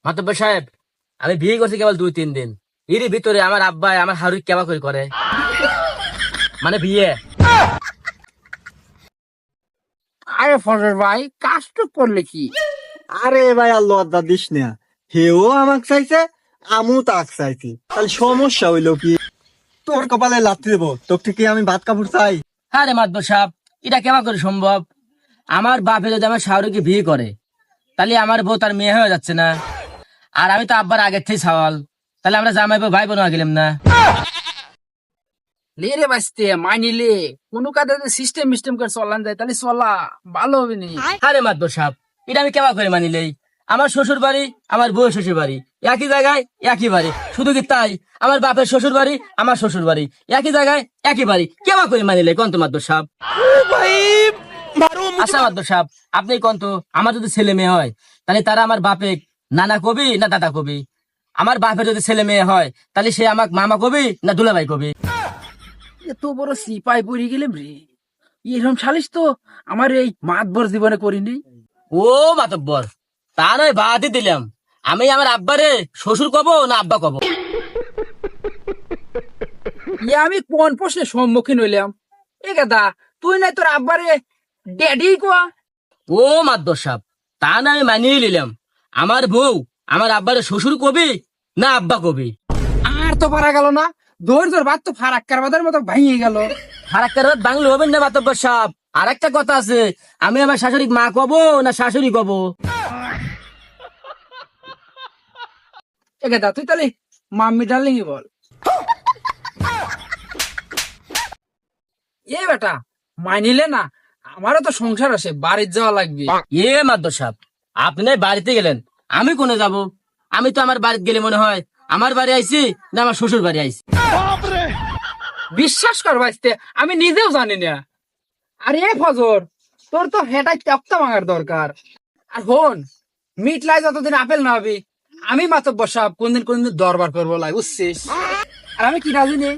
মাতব্বর সাহেব, আমি বিয়ে করছি কেবল 2-3 দিন, এরই ভিতরে আমার আব্বা আমার হারুই কেবা করে মানে বিয়ে। আরে ফজর ভাই, কাজটুক করলে কি? আরে ভাই আল্লাহ আদা দিস না, হেও আমাকে চাইছে, আমু তাক চাইছি, তাহলে সমস্যা হইলো কি? তোর কপালে লাথি দেবো, তোর থেকে আমি ভাত কাপড় চাই? হ্যাঁ রে মাতব্বর সাহেব, এটা কেবা করে সম্ভব? আমার বাপে যদি আমার শাহরুখকে বিয়ে করে, তাহলে আমার বউ তার মেয়ে হয়ে যাচ্ছে না? আর আমি তো আব্বার আগের থেকে সওয়াল, তাহলে আমরা জামাই বউ ভাই বোন হয়ে গেলাম না? লে রে বাঁচতে মাইনিলে কোনো কাজে সিস্টেম মিস্টেম করে চলান যায়, তাহলে চলা ভালো হবে নি। আরে মাতব্বর সাহেব, এটা আমি কেবা করে মানিলেই? আমার শ্বশুর বাড়ি, আমার বউ শ্বশুর বাড়ি একই জায়গায়, একই বাড়ি। শুধু কি তাই, আমার বাপের শ্বশুর বাড়ি, আমার শ্বশুর বাড়ি একই জায়গায়, একই বাড়ি। কেবা করে মানিলে কোন তো মাতব্বর সাহেব? আচ্ছা মাতব্বর সাহেব, আপনি কোন তো, আমার যদি ছেলে মেয়ে হয়, তাহলে তারা আমার বাপে নানা কবি না দাদা কবি? আমার বাপের যদি ছেলে মেয়ে হয়, তাহলে সে আমাকে মামা কবি না দুলাভাই কবি? এত বড় সিপাই পড়ে গেলাম রে, এরকম সালিশ তো আমার এই মাতবর জীবনে করিনি। ও মাতব্বর, তা নয় বাদই দিলাম, আমি আমার আব্বারে শ্বশুর কব না আব্বা কব? আমি কোন প্রশ্নের সম্মুখীন হইলাম? এ গাদা, তুই নাই তোর আব্বারে ড্যাডি কোয়া? ও মাতব্বর সাহেব, তা না আমি মানিয়ে নিলাম, আমার বউ আমার আব্বারে শ্বশুর কবি না আব্বা কবি? আর তো পারা গেল না, ধৈর্যর বাদ তো ফারাক্কার বাদের মতো ভাঙিয়ে গেল। ফারাক্কার বাংলা হবেন না মাতব্বর সাহেব। আর একটা কথা আছে, আমি আমার শাশুড়ি মা কব না শাশুড়ি কব? এ গাদা, তুই তাহলে মাম্মি ডার্লিং বল। এ বেটা, মানিলে না, আমারও তো সংসার আছে, বাড়ির যাওয়া লাগবে। এ মাতব্বর সাহেব, আপনি বাড়িতে গেলেন, আমি কোনে যাব? আমি তো আমার বাড়িতে গেলে মনে হয় আমার বাড়ি আইছি না আমার শ্বশুর বাড়ি আইছি। বিশ্বাস কর ভাইস্তে, আমি নিজেও জানি না। আরে ফজর, তোর তো হেটাই তক্তা ভাঙার দরকার। আর হন, মিটলাই যতদিন আপেল না হবে, আমি মাতব্বর সাহেব কোনদিন দরবার করবো লাই, বুঝছিস? আর আমি কি রাজি নেই।